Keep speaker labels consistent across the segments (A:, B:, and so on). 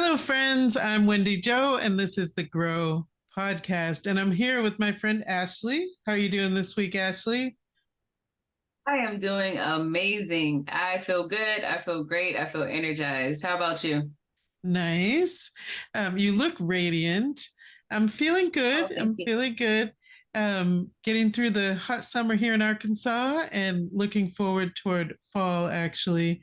A: Hello, friends. I'm Wendy Joe, and this is the Grow podcast. And I'm here with my friend Ashley. How are you doing this week, Ashley?
B: I am doing amazing. I feel good. I feel great. I feel energized. How about you?
A: Nice. You look radiant. I'm feeling
B: Oh,
A: good.
B: thank
A: I'm
B: you.
A: feeling good. Getting through the hot summer here in Arkansas and looking forward toward fall, actually.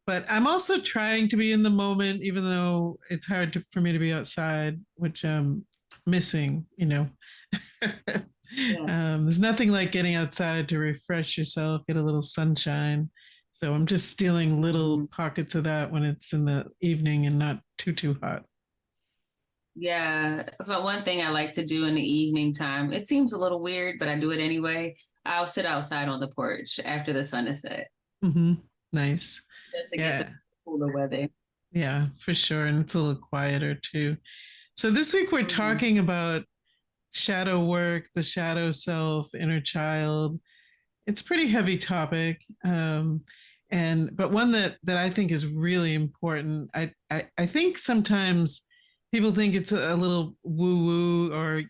A: But I'm also trying to be in the moment, even though it's hard for me to be outside, which I'm missing.
B: Yeah.
A: There's nothing like getting outside to refresh yourself, get a little sunshine. So I'm just stealing little
B: Mhm.
A: pockets of that when it's in the evening and not too hot.
B: Yeah. So one thing I like to do in the evening time, it seems a little weird, but I do it anyway. I'll sit outside on the porch after the sun is set
A: Mm-hmm. Nice.
B: just to get the
A: Yeah.
B: cooler weather.
A: Yeah, for sure. And it's a little quieter too. So this week we're
B: Hmm.
A: talking about shadow work, the shadow self, inner child. It's a pretty heavy topic, and but one that I think is really important. I think sometimes people think it's a little woo woo, or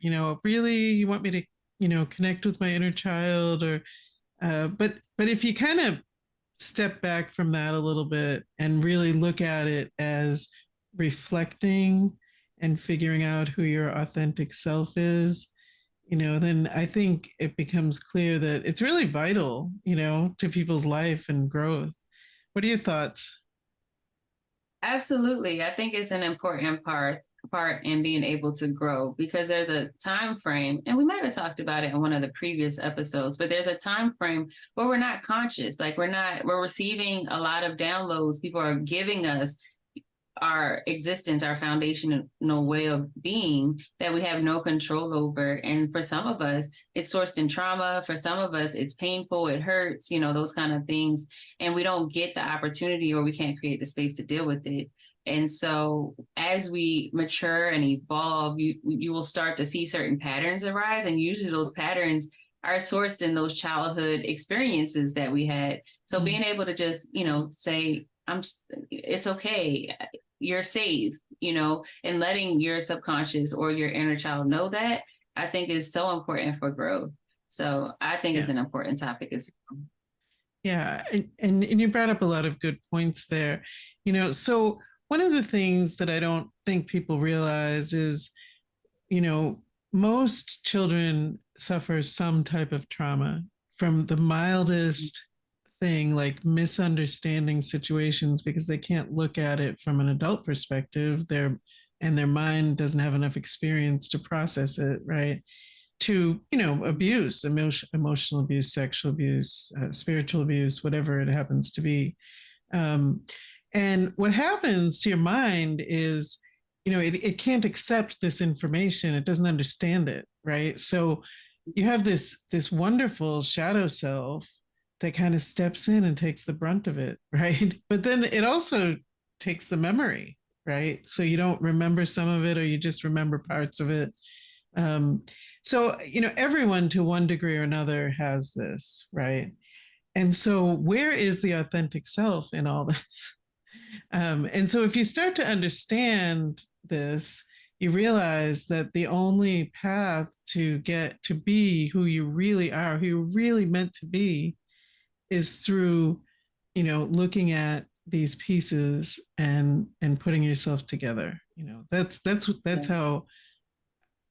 A: really you want me to connect with my inner child, or but if you kind of step back from that a little bit and really look at it as reflecting and figuring out who your authentic self is, then I think it becomes clear that it's really vital, to people's life and growth. What are your thoughts?
B: Absolutely. I think it's an important part in being able to grow because there's a time frame, and we might have talked about it in one of the previous episodes, but there's a time frame where we're not conscious. Like we're receiving a lot of downloads. People are giving us our existence, our foundational way of being that we have no control over. And for some of us, it's sourced in trauma. For some of us, it's painful, it hurts, those kind of things. And we don't get the opportunity or we can't create the space to deal with it. And so as we mature and evolve, you will start to see certain patterns arise. And usually those patterns are sourced in those childhood experiences that we had. So
A: Mm.
B: being able to just, say, it's okay, you're safe, and letting your subconscious or your inner child know that, I think is so important for growth. So I think it's
A: Yeah.
B: an important topic as well.
A: Yeah. And you brought up a lot of good points there. So one of the things that I don't think people realize is, you know, most children suffer some type of trauma, from the mildest thing like misunderstanding situations because they can't look at it from an adult perspective. Their mind doesn't have enough experience to process it, right? To abuse, emotional abuse, sexual abuse, spiritual abuse, whatever it happens to be. um, and what happens to your mind is, it can't accept this information. It doesn't understand it, right? So you have this wonderful shadow self that kind of steps in and takes the brunt of it, right? But then it also takes the memory, right? So you don't remember some of it, or you just remember parts of it. Um, so everyone to one degree or another has this, right? And so where is the authentic self in all this? And so if you start to understand this, you realize that the only path to get to be who you really are, who you're really meant to be, is through, looking at these pieces and putting yourself together. That's
B: Yeah.
A: how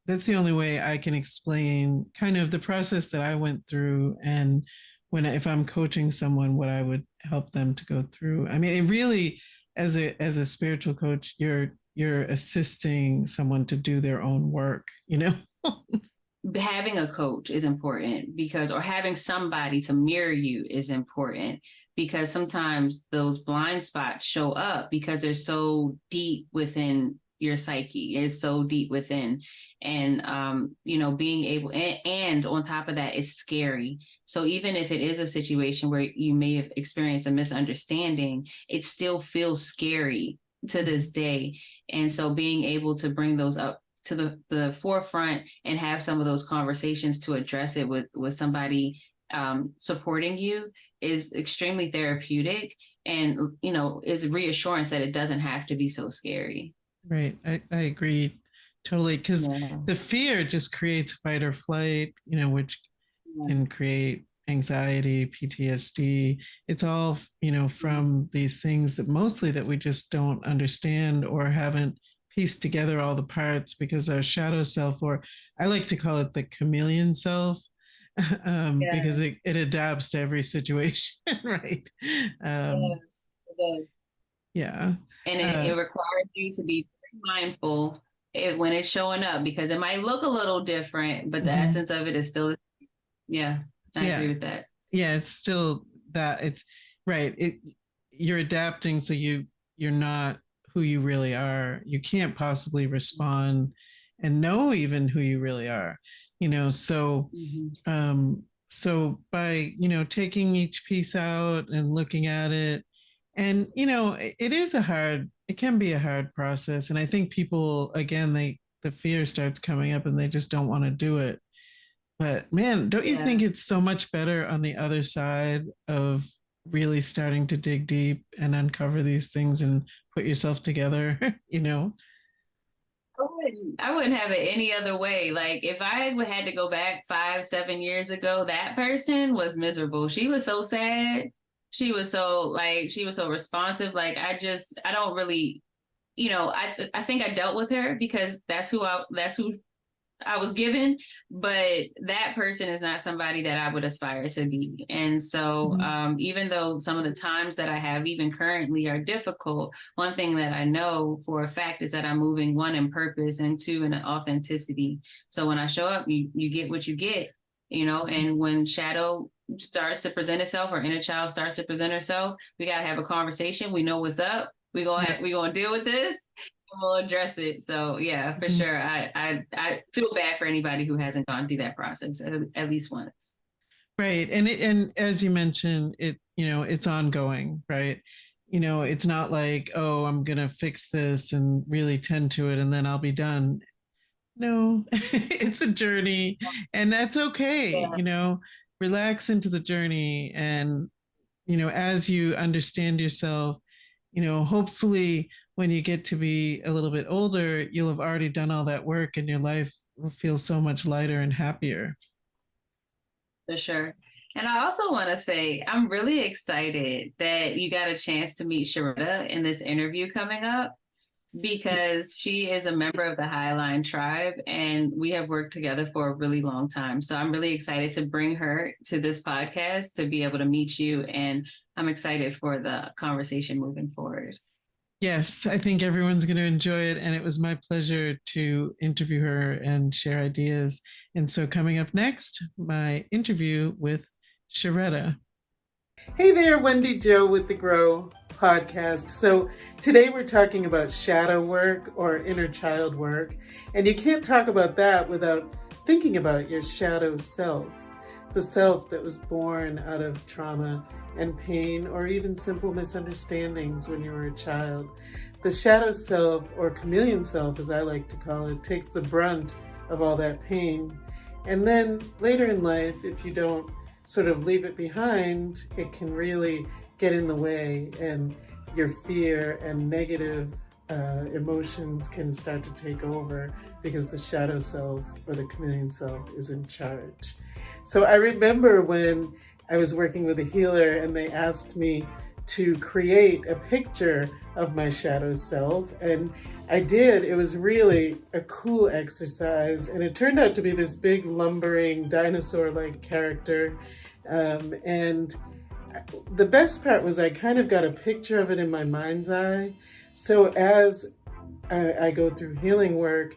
A: that's the only way I can explain kind of the process that I went through, and if I'm coaching someone, what I would help them to go through. I mean, it really, as a spiritual coach, you're assisting someone to do their own work, you know?
B: Having a coach is important because, or having somebody to mirror you is important because sometimes those blind spots show up because they're so deep within your psyche, is so deep within. And being able, and on top of that, it's scary. So even if it is a situation where you may have experienced a misunderstanding, it still feels scary to this day. And so being able to bring those up to the forefront and have some of those conversations to address it with somebody supporting you is extremely therapeutic, and is reassurance that it doesn't have to be so scary.
A: Right. I agree totally. Because
B: Yeah.
A: the fear just creates fight or flight, which
B: Yeah.
A: can create anxiety, PTSD. It's all, from these things that mostly that we just don't understand or haven't pieced together all the parts because our shadow self, or I like to call it the chameleon self, because
B: Yeah.
A: it adapts to every situation, right? Um,
B: Yes. It does.
A: yeah.
B: And it
A: Uh,
B: requires you to be mindful when it's showing up because it might look a little different, but the
A: mhm.
B: essence of it is still, yeah, I agree
A: Yeah.
B: with that.
A: Yeah. It's still that it's right. You're adapting. So you're not who you really are. You can't possibly respond and know even who you really are,
B: Mm-hmm.
A: so by, taking each piece out and looking at it, and, it is it can be a hard process. And I think people, again, the fear starts coming up and they just don't want to do it. But man, don't you think
B: Yeah.
A: it's so much better on the other side of really starting to dig deep and uncover these things and put yourself together, you know?
B: I wouldn't have it any other way. Like if I would had to go back 5, 7 years ago, that person was miserable. She was so sad. She was so responsive. Like I don't really, I think I dealt with her because that's who I was given, but that person is not somebody that I would aspire to be. And so,
A: Mhm.
B: even though some of the times that I have, even currently, are difficult, one thing that I know for a fact is that I'm moving, one, in purpose, and two, in authenticity. So when I show up, you get what you get, and when shadow starts to present itself or inner child starts to present herself, we got to have a conversation. We know what's up.
A: Yeah.
B: We gonna deal with this, we'll address it. So yeah, for
A: Mhm.
B: sure. I feel bad for anybody who hasn't gone through that process at least once.
A: Right. And as you mentioned, it's ongoing, right? It's not like, oh, I'm going to fix this and really tend to it and then I'll be done. No, it's a journey, and that's okay.
B: Yeah,
A: Relax into the journey. And, as you understand yourself, hopefully when you get to be a little bit older, you'll have already done all that work and your life will feel so much lighter and happier.
B: for sure. And I also want to say I'm really excited that you got a chance to meet Sharetta in this interview coming up because she is a member of the Highline tribe and we have worked together for a really long time. So I'm really excited to bring her to this podcast to be able to meet you. And I'm excited for the conversation moving forward.
A: Yes, I think everyone's going to enjoy it. And it was my pleasure to interview her and share ideas. And so, coming up next, my interview with Sharetta. Hey there, Wendy Joe with the Grow podcast. So, today we're talking about shadow work or inner child work. And you can't talk about that without thinking about your shadow self, the self that was born out of trauma and pain or even simple misunderstandings when you were a child. The shadow self, or chameleon self as I like to call it, takes the brunt of all that pain. And then later in life, if you don't sort of leave it behind, it can really get in the way, and your fear and negative emotions can start to take over because the shadow self or the chameleon self is in charge. So I remember when I was working with a healer and they asked me to create a picture of my shadow self, and I did. It was really a cool exercise, and it turned out to be this big lumbering dinosaur-like character. And the best part was I kind of got a picture of it in my mind's eye. So as I go through healing work,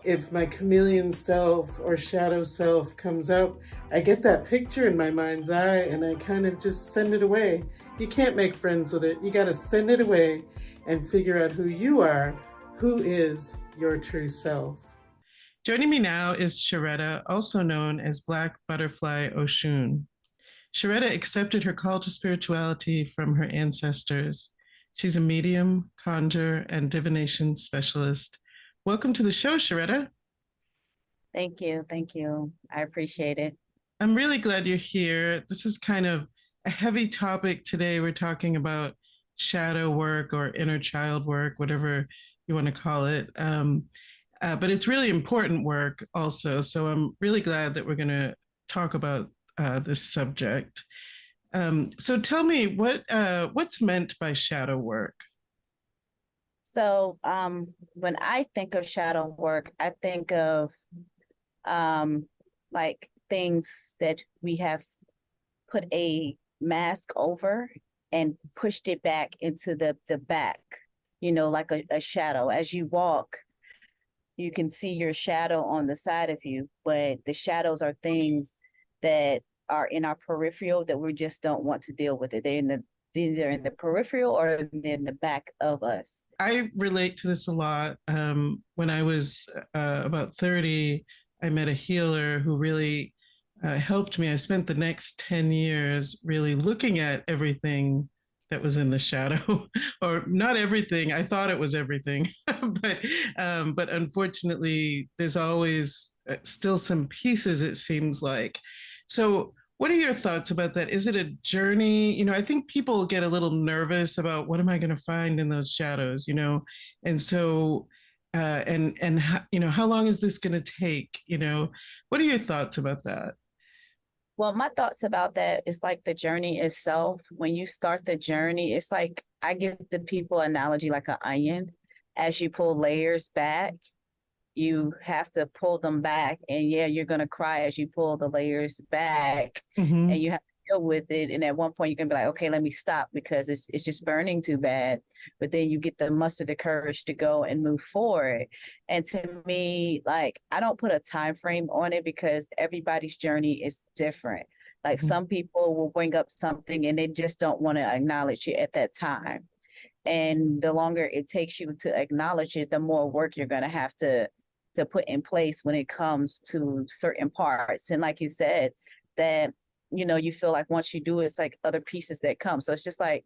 A: if my chameleon self or shadow self comes up, I get that picture in my mind's eye and I kind of just send it away. You can't make friends with it. You got to send it away and figure out who you are, who is your true self. Joining me now is Sharetta, also known as Black Butterfly Oshun. Sharetta accepted her call to spirituality from her ancestors. She's a medium, conjure, and divination specialist. Welcome to the show, Sharetta.
C: Thank you. Thank you. I appreciate it.
A: I'm really glad you're here. This is kind of a heavy topic today. We're talking about shadow work or inner child work, whatever you you want to call it. But it's really important work also. So I'm really glad that we're going to talk about this subject. So tell me what's meant by shadow work.
C: So when I think of shadow work, I think of like things that we have put a mask over and pushed it back into the back, like a shadow. As you walk, you can see your shadow on the side of you, but the shadows are things that are in our peripheral that we just don't want to deal with it. They're in the peripheral or in the back of us.
A: I relate to this a lot. When I was about 30, I met a healer who really helped me. I spent the next 10 years really looking at everything that was in the shadow, or not everything. I thought it was everything, but unfortunately, there's always still some pieces, it seems like. So, what are your thoughts about that? Is it a journey? I think people get a little nervous about what am I going to find in those shadows, and so and how long is this going to take? What are your thoughts about that?
C: Well, my thoughts about that is like the journey itself. When you start the journey, it's like I give the people analogy like an onion. As you pull layers back, you have to pull them back. And yeah, you're going to cry as you pull the layers back, and
A: Mm-hmm.
C: you have to deal with it. And at one point, you're going to be like, okay, let me stop because it's just burning too bad. But then you get the muster, the courage to go and move forward. And to me, like, I don't put a time frame on it because everybody's journey is different. Like
A: Mm-hmm.
C: some people will bring up something and they just don't want to acknowledge it at that time. And the longer it takes you to acknowledge it, the more work you're going to have to put in place when it comes to certain parts. And like you said, that you feel like once you do it, it's like other pieces that come. So it's just like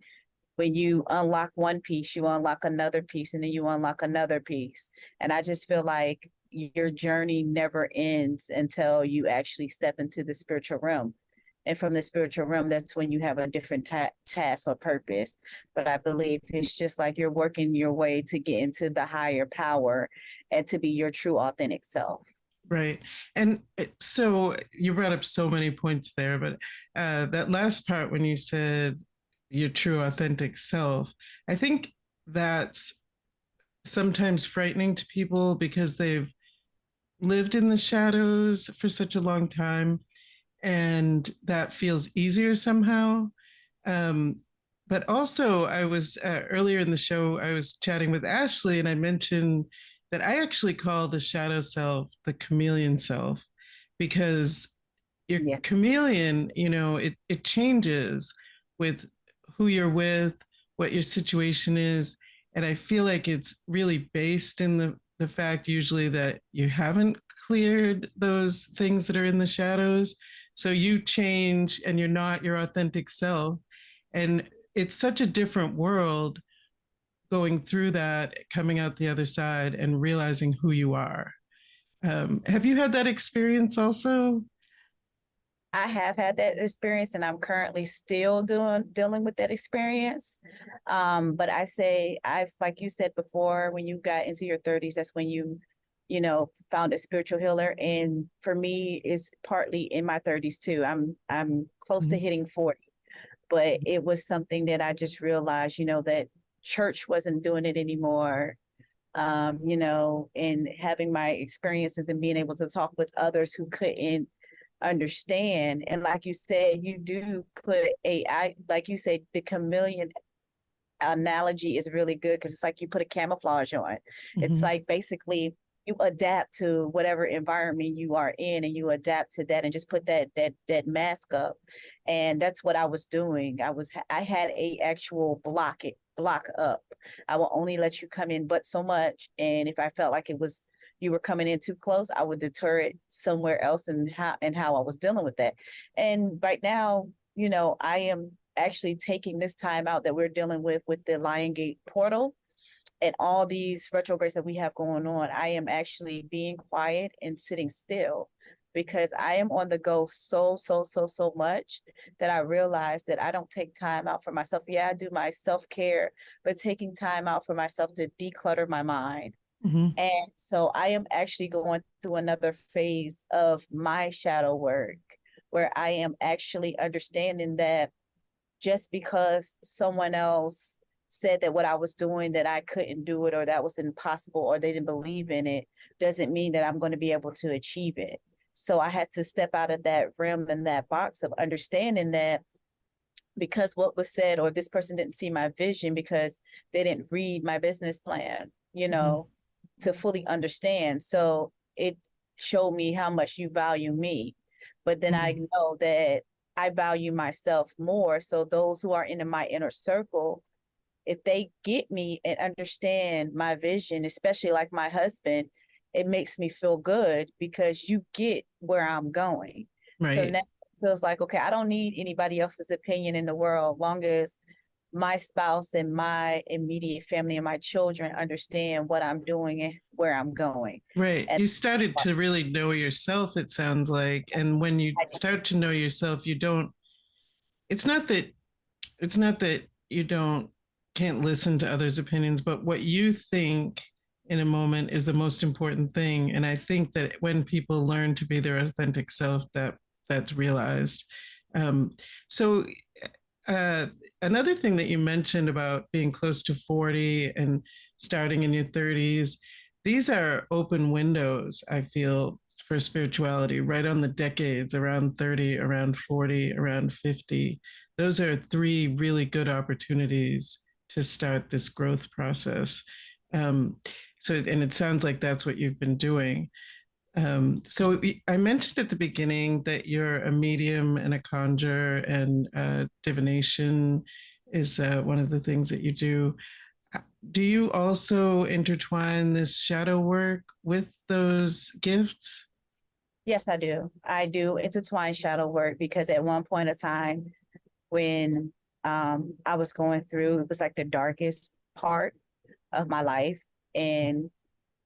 C: when you unlock one piece, you unlock another piece, and then you unlock another piece. And I just feel like your journey never ends until you actually step into the spiritual realm. And from the spiritual realm, that's when you have a different task or purpose. But I believe it's just like you're working your way to get into the higher power and to be your true authentic self.
A: Right. And so you brought up so many points there, but that last part when you said your true authentic self, I think that's sometimes frightening to people because they've lived in the shadows for such a long time, and that feels easier somehow. Um, but also, I was earlier in the show, I was chatting with Ashley, and I mentioned that I actually call the shadow self the chameleon self because your
C: Yeah.
A: chameleon, it changes with who you're with, what your situation is. And I feel like it's really based in the fact usually that you haven't cleared those things that are in the shadows. So you change and you're not your authentic self. And it's such a different world going through that, coming out the other side and realizing who you are. Have you had that experience also?
C: I have had that experience and I'm currently still dealing with that experience. But I say I've like you said before, when you got into your 30s, that's when found a spiritual healer. And for me, it's partly in my 30s too. I'm close to
A: Mhm.
C: hitting 40, but it was something that I just realized, that church wasn't doing it anymore. And having my experiences and being able to talk with others who couldn't understand. And like you said, you do put like you said, the chameleon analogy is really good because it's like you put a camouflage on. It's
A: Mhm.
C: like basically you adapt to whatever environment you are in and you adapt to that and just put that mask up. And that's what I was doing. I had a actual block up. I will only let you come in but so much. And if I felt like you were coming in too close, I would deter it somewhere else, and how I was dealing with that. And right now, I am actually taking this time out that we're dealing with the Lion Gate portal and all these retrogrades that we have going on. I am actually being quiet and sitting still because I am on the go so much that I realize that I don't take time out for myself. Yeah, I do my self-care, but taking time out for myself to declutter my mind.
A: Mm-hmm.
C: And so I am actually going through another phase of my shadow work where I am actually understanding that just because someone else said that what I was doing, that I couldn't do it, or that was impossible, or they didn't believe in it, doesn't mean that I'm going to be able to achieve it. So I had to step out of that realm and that box of understanding that because what was said, or this person didn't see my vision because they didn't read my business plan, to fully understand. So it showed me how much you value me. But then I know that I value myself more. So those who are in my inner circle, if they get me and understand my vision, especially like my husband, it makes me feel good because you get where I'm going. So
A: Right.
C: now it feels like, okay, I don't need anybody else's opinion in the world, long as my spouse and my immediate family and my children understand what I'm doing and where I'm going.
A: Right.
C: And
A: You started to really know yourself, it sounds like. And when you start to know yourself, you don't, it's not that, it's not that you don't, can't listen to others' opinions, but what you think in a moment is the most important thing. And I think that when people learn to be their authentic self, that's realized. Um, so uh, Another thing that you mentioned about being close to 40 and starting in your 30s, these are open windows, I feel, for spirituality, right on the decades, around 30, around 40, around 50. Those are three really good opportunities to start this growth process. Um, and it sounds like that's what you've been doing. I mentioned at the beginning that you're a medium and a conjure, and divination is one of the things that you do. Do you also intertwine this shadow work with those gifts?
C: yes, I do. I do intertwine shadow work because at one point of time when I was going through, it was like the darkest part of my life. And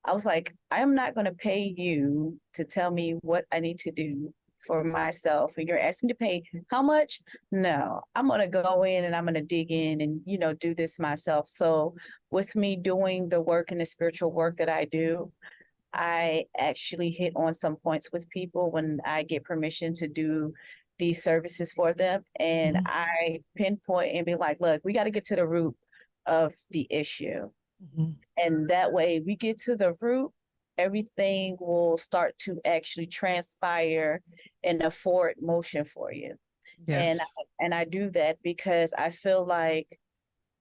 C: I was like, I am not going to pay you to tell me what I need to do for myself. And you're asking me to pay how much? No, I'm going to go in and I'm going to dig in and, do this myself. So with me doing the work and the spiritual work that I do, I actually hit on some points with people when I get permission to do these services for them. And
A: Mhm.
C: I pinpoint and be like, look, we got to get to the root of the issue.
A: Mhm.
C: And that way we get to the root, everything will start to actually transpire in a forward motion for you. And
A: Yes.
C: and I do that because I feel like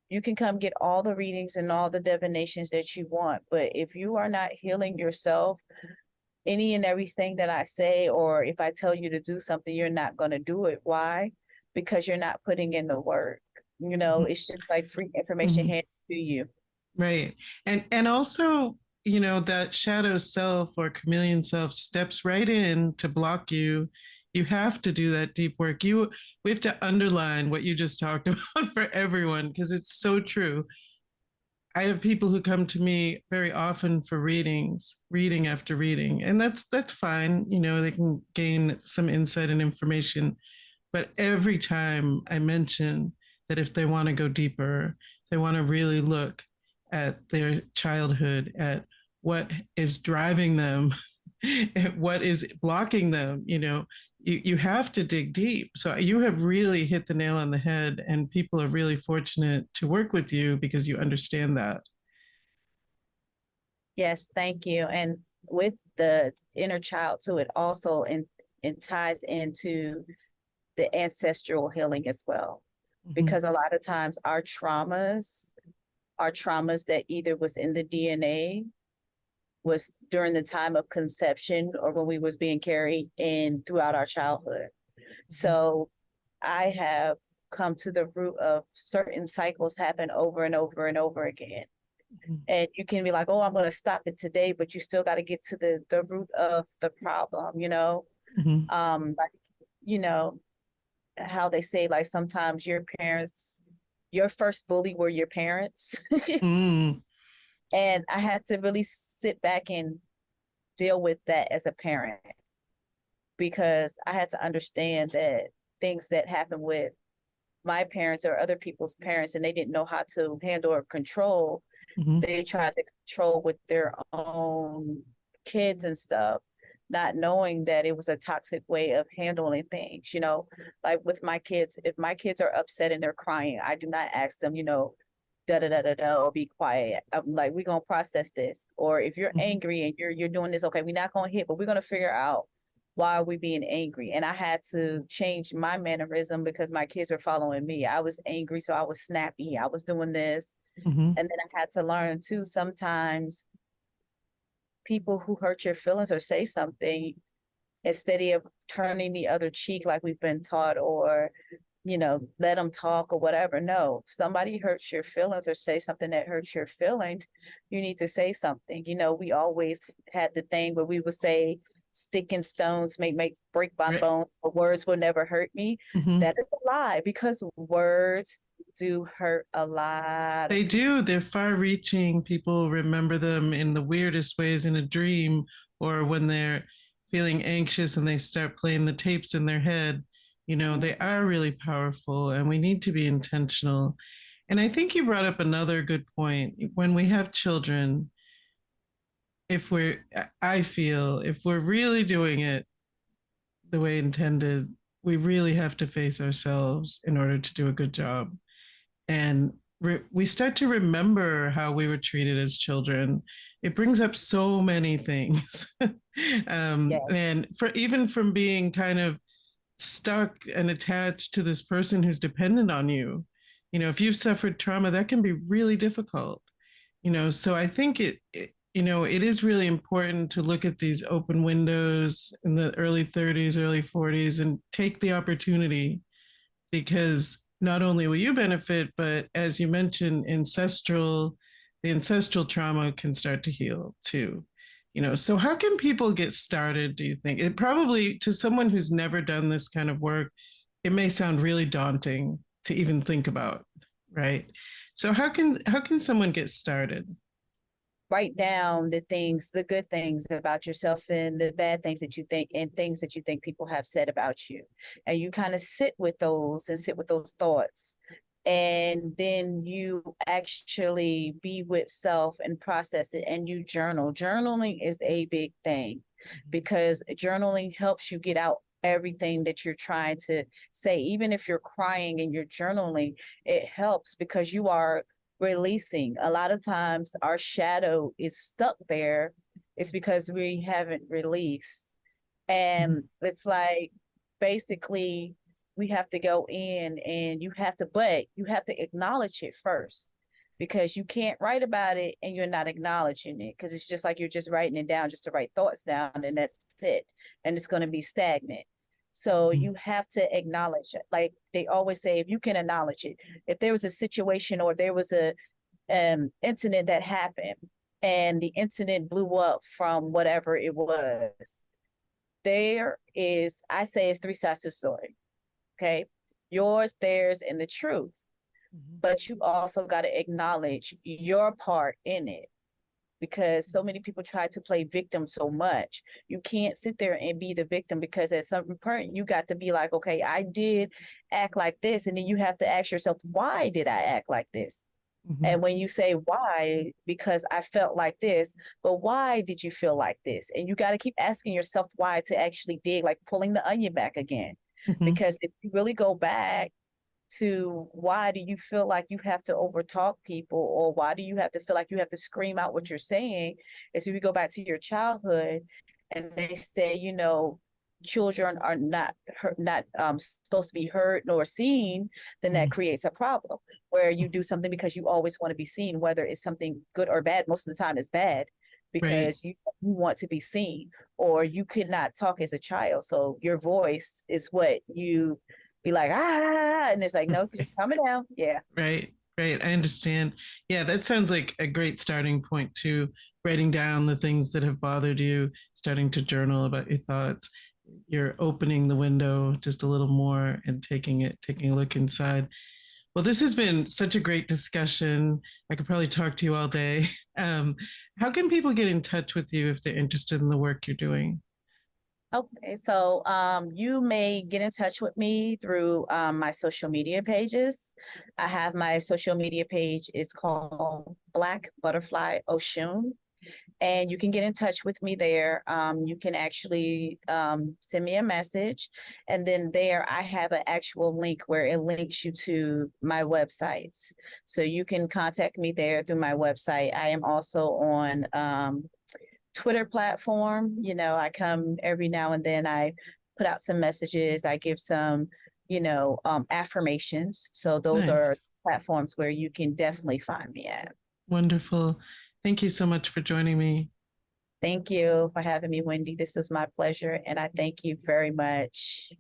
C: you can come get all the readings and all the divinations that you want, but if you are not healing yourself, any and everything that I say, or if I tell you to do something, you're not going to do it. Why? Because you're not putting in the work.
A: Mhm.
C: It's just like free information
A: Mhm.
C: handed to you.
A: Right. And also, that shadow self or chameleon self steps right in to block you. You have to do that deep work. We have to underline what you just talked about for everyone because it's so true. I have people who come to me very often for readings, reading after reading, and that's fine. They can gain some insight and information. But every time I mention that if they want to go deeper, they want to really look at their childhood, at what is driving them, at what is blocking them, you have to dig deep. So you have really hit the nail on the head, and people are really fortunate to work with you because you understand that.
C: Yes, thank you. And with the inner child too, it also it ties into the ancestral healing as well.
A: Mhm.
C: Because a lot of times our traumas are traumas that either was in the DNA, was during the time of conception, or when we was being carried in throughout our childhood. So I have come to the root of certain cycles happen over and over and over again.
A: Mhm.
C: And you can be like, oh, I'm going to stop it today, but you still got to get to the root of the problem.
A: Mhm.
C: Like, you know, how they say, like, sometimes your parents, your first bully were your parents.
A: Mhm.
C: And I had to really sit back and deal with that as a parent. because I had to understand that things that happen with my parents or other people's parents and they didn't know how to handle or control,
A: Mhm.
C: they tried to control with their own kids and stuff, not knowing that it was a toxic way of handling things, like with my kids, if my kids are upset and they're crying, I do not ask them, da da da da da, or be quiet. I'm like, we're gonna process this. Or if you're
A: Mhm.
C: angry and you're doing this, okay, we're not gonna hit, but we're gonna figure out why are we being angry. And I had to change my mannerism because my kids were following me. I was angry, so I was snappy. I was doing this.
A: Mhm.
C: And then I had to learn too, sometimes people who hurt your feelings or say something, instead of turning the other cheek like we've been taught, or let them talk or whatever. No, if somebody hurts your feelings or say something that hurts your feelings, you need to say something. We always had the thing where we would say, stick and stones make break my
A: Right.
C: bones, but words will never hurt me.
A: Mhm.
C: That is a lie, because words do hurt a lot of
A: They
C: people.
A: do. They're far reaching. People remember them in the weirdest ways in a dream or when they're feeling anxious and they start playing the tapes in their head. They are really powerful and we need to be intentional. And I think you brought up another good point. When we have children, I feel if we're really doing it the way intended, we really have to face ourselves in order to do a good job. And we start to remember how we were treated as children. It brings up so many things.
C: Yes.
A: And even from being kind of stuck and attached to this person who's dependent on you, if you've suffered trauma, that can be really difficult. So I think it is really important to look at these open windows in the early 30s, early 40s, and take the opportunity, because not only will you benefit, but as you mentioned, the ancestral trauma can start to heal too. So how can people get started, do you think? It probably, to someone who's never done this kind of work, it may sound really daunting to even think about, right? So how can someone get started?
C: Write down the good things about yourself and the bad things that you think, and things that you think people have said about you. And you kind of sit with those thoughts. And then you actually be with self and process it, and you journal. Journaling is a big thing, because journaling helps you get out everything that you're trying to say. Even if you're crying and you're journaling, it helps because you are releasing. A lot of times our shadow is stuck there. It's because we haven't released. And it's like, basically, we have to go in and but you have to acknowledge it first, because you can't write about it and you're not acknowledging it, because it's just like you're just writing it down just to write thoughts down, and that's it. And it's going to be stagnant. So you have to acknowledge it. Like they always say, if you can acknowledge it, if there was a situation or there was a incident that happened and the incident blew up from whatever it was, I say it's three sides to the story. Okay. Yours, theirs, and the truth. But you also got to acknowledge your part in it, because so many people try to play victim so much. You can't sit there and be the victim, because at some point you got to be like, okay, I did act like this. And then you have to ask yourself, why did I act like this?
A: Mhm.
C: And when you say why, because I felt like this, but why did you feel like this? And you got to keep asking yourself why, to actually dig, like pulling the onion back again.
A: Mhm.
C: Because if you really go back to why do you feel like you have to overtalk people, or why do you have to feel like you have to scream out what you're saying, is if you go back to your childhood and they say, children are not supposed to be heard nor seen, then that
A: Mhm.
C: creates a problem where you do something because you always want to be seen, whether it's something good or bad. Most of the time it's bad,
A: Right.
C: because you want to be seen, or you could not talk as a child. So your voice is what you be like, and it's like, no, just calm it down. Yeah.
A: Right, right. I understand. Yeah, that sounds like a great starting point too. Writing down the things that have bothered you, starting to journal about your thoughts. You're opening the window just a little more and taking a look inside. Well, this has been such a great discussion. I could probably talk to you all day. Um, how can people get in touch with you if they're interested in the work you're doing?
C: Okay, so you may get in touch with me through my social media pages. I have my social media page. It's called Black Butterfly Oshun, and you can get in touch with me there. You can actually send me a message, and then there I have an actual link where it links you to my websites. So you can contact me there through my website. I am also on Twitter platform. You know, I come every now and then, I put out some messages, I give some, affirmations. So those are
A: Nice.
C: platforms where you can definitely find me at.
A: Wonderful. Thank you so much for joining me.
C: Thank you for having me, Wendy. This was my pleasure, and I thank you very much.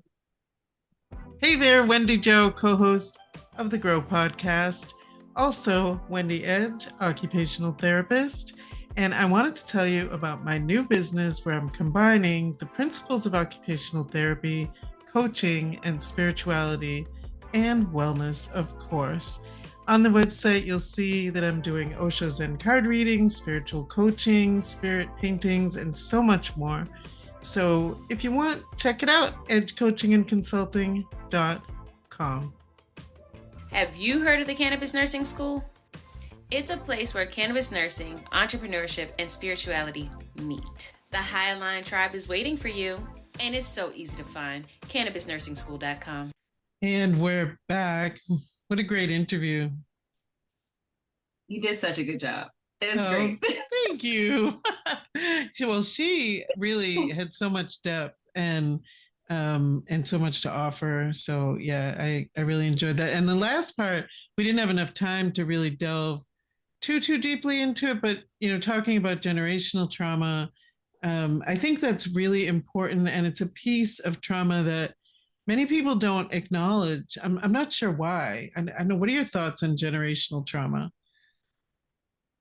A: Hey there, Wendy Joe, co host of the Grow podcast. Also, Wendy Edge, occupational therapist. And I wanted to tell you about my new business where I'm combining the principles of occupational therapy, coaching, and spirituality and wellness, of course. On the website, you'll see that I'm doing Osho Zen card readings, spiritual coaching, spirit paintings, and so much more. So if you want, check it out, edgecoachingandconsulting.com.
B: Have you heard of the Cannabis Nursing School? It's a place where cannabis nursing, entrepreneurship, and spirituality meet. The Highline Tribe is waiting for you, and it's so easy to find. CannabisNursingSchool.com.
A: And we're back. What a great interview.
B: You did such a good job. It was
A: Oh,
B: great.
A: thank you. Well, she really had so much depth and so much to offer. So yeah, I really enjoyed that. And the last part, we didn't have enough time to really delve too deeply into it, but talking about generational trauma, I think that's really important, and it's a piece of trauma that many people don't acknowledge. I'm not sure why. I know. What are your thoughts on generational trauma?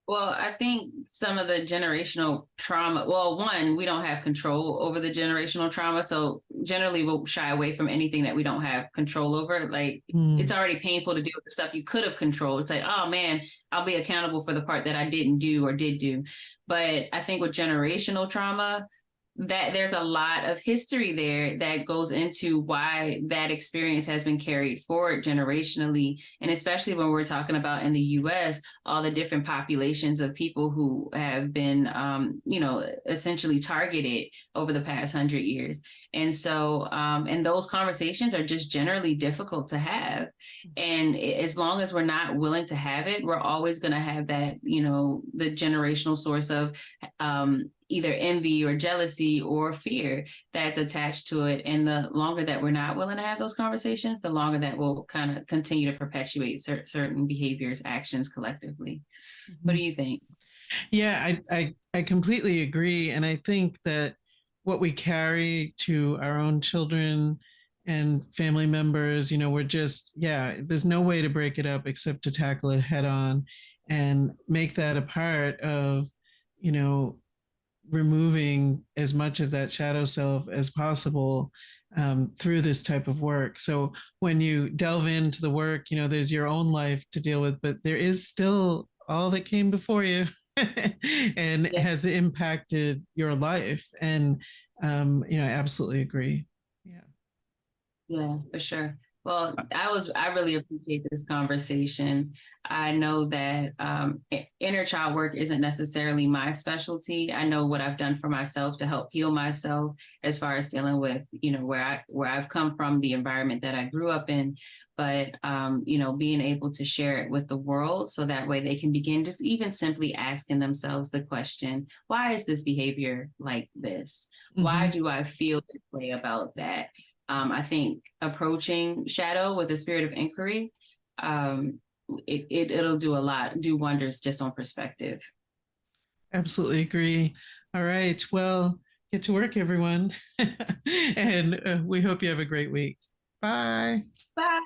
B: Well, I think some of the generational trauma, well, one, we don't have control over the generational trauma. So generally we'll shy away from anything that we don't have control over. Like it's already painful to deal with the stuff you could have controlled. It's like, oh man, I'll be accountable for the part that I didn't do or did do. But I think with generational trauma, that there's a lot of history there that goes into why that experience has been carried forward generationally. And especially when we're talking about in the US, all the different populations of people who have been, essentially targeted over the past 100 years. And so, and those conversations are just generally difficult to have. And as long as we're not willing to have it, we're always going to have that, the generational source of, either envy or jealousy or fear that's attached to it. And the longer that we're not willing to have those conversations, the longer that will kind of continue to perpetuate certain behaviors, actions collectively. Mm-hmm. What do you think?
A: Yeah, I completely agree. And I think that what we carry to our own children and family members, we're just, there's no way to break it up except to tackle it head on and make that a part of, removing as much of that shadow self as possible through this type of work. So when you delve into the work, there's your own life to deal with, but there is still all that came before you and has impacted your life. And, I absolutely agree. Yeah.
B: Yeah, for sure. Well, I really appreciate this conversation. I know that inner child work isn't necessarily my specialty. I know what I've done for myself to help heal myself as far as dealing with, where I've come from, the environment that I grew up in, but, being able to share it with the world so that way they can begin just even simply asking themselves the question, why is this behavior like this? Mm-hmm. Why do I feel this way about that? I think approaching shadow with a spirit of inquiry, it'll do wonders just on perspective.
A: Absolutely agree. All right. Well, get to work, everyone. And we hope you have a great week. Bye.
B: Bye.